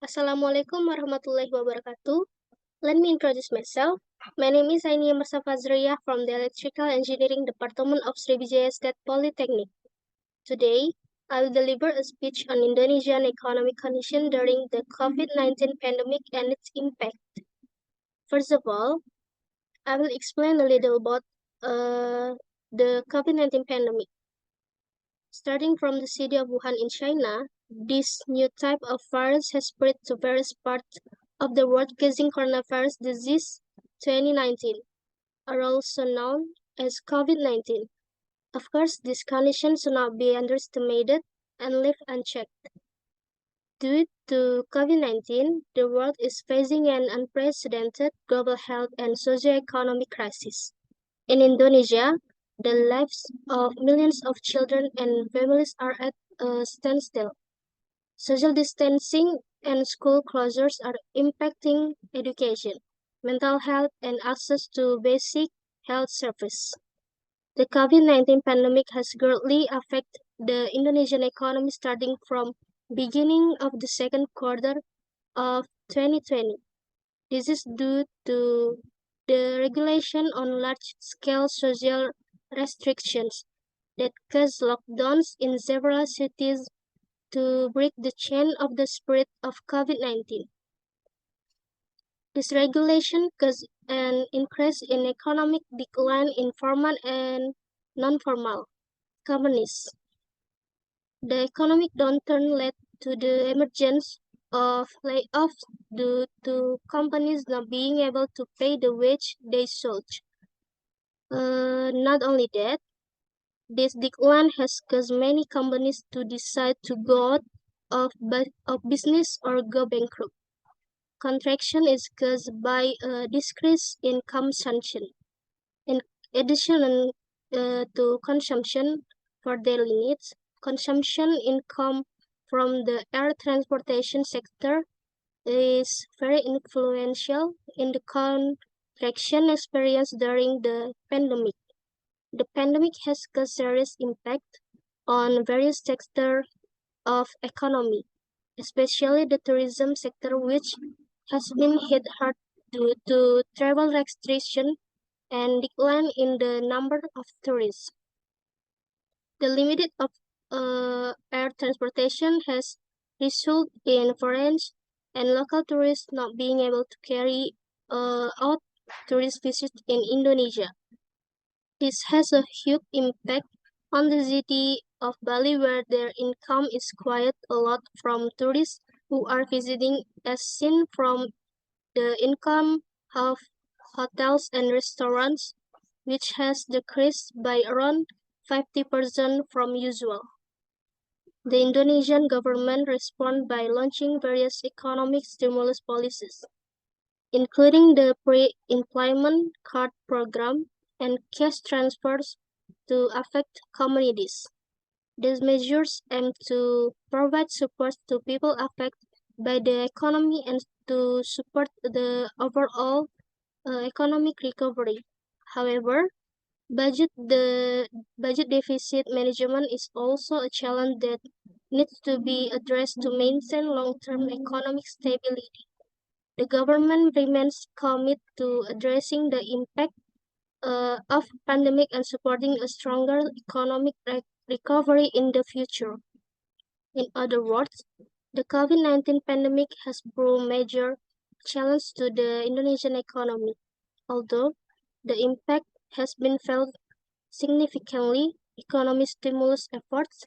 Assalamualaikum warahmatullahi wabarakatuh. Let me introduce myself. My name is Ainia Mersa Fazriyah from the Electrical Engineering Department of Sriwijaya State Polytechnic. Today, I will deliver a speech on Indonesian economic condition during the COVID-19 pandemic and its impact. First of all, I will explain a little about the COVID-19 pandemic. Starting from the city of Wuhan in China, this new type of virus has spread to various parts of the world, causing coronavirus disease 2019, are also known as COVID-19. Of course, this condition should not be underestimated and left unchecked. Due to COVID-19, the world is facing an unprecedented global health and socio-economic crisis. In Indonesia, the lives of millions of children and families are at a standstill. Social distancing and school closures are impacting education, mental health, and access to basic health service. The COVID-19 pandemic has greatly affected the Indonesian economy starting from beginning of the second quarter of 2020. This is due to the regulation on large-scale social restrictions that caused lockdowns in several cities to break the chain of the spread of COVID-19. This regulation caused an increase in economic decline in formal and non-formal companies. The economic downturn led to the emergence of layoffs due to companies not being able to pay the wage they sold. Not only that, this decline has caused many companies to decide to go out of business or go bankrupt. Contraction is caused by a decrease in consumption. In addition to consumption for daily needs, consumption income from the air transportation sector is very influential in the contraction experienced during the pandemic. The pandemic has caused serious impact on various sectors of economy, especially the tourism sector, which has been hit hard due to travel restriction and decline in the number of tourists. The limited of air transportation has resulted in foreign and local tourists not being able to carry out tourist visits in Indonesia. This has a huge impact on the city of Bali, where their income is quite a lot from tourists who are visiting, as seen from the income of hotels and restaurants, which has decreased by around 50% from usual. The Indonesian government responded by launching various economic stimulus policies, including the pre-employment card program and cash transfers to affect communities. These measures aim to provide support to people affected by the economy and to support the overall economic recovery. However, the budget deficit management is also a challenge that needs to be addressed to maintain long-term economic stability. The government remains committed to addressing the impact of pandemic and supporting a stronger economic recovery in the future. In other words, the COVID-19 pandemic has brought major challenge to the Indonesian economy. Although the impact has been felt significantly, economic stimulus efforts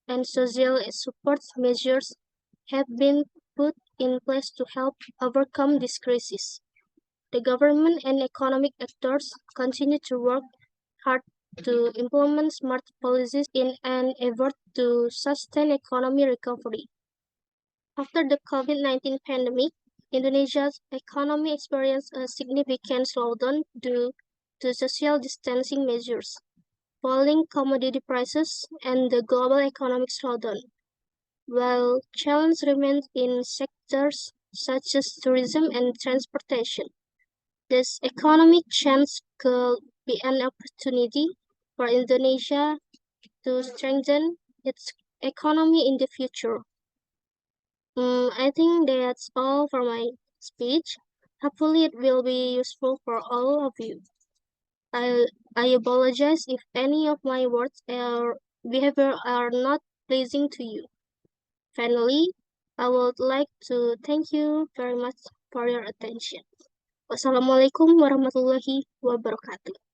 and social support measures have been put in place to help overcome this crisis. The government and economic actors continue to work hard to implement smart policies in an effort to sustain economic recovery. After the COVID-19 pandemic, Indonesia's economy experienced a significant slowdown due to social distancing measures, falling commodity prices, and the global economic slowdown. While challenges remain in sectors such as tourism and transportation, this economic change could be an opportunity for Indonesia to strengthen its economy in the future. I think that's all for my speech. Hopefully, it will be useful for all of you. I, I apologize if any of my words or behavior are not pleasing to you. Finally, I would like to thank you very much for your attention. Wassalamualaikum warahmatullahi wabarakatuh.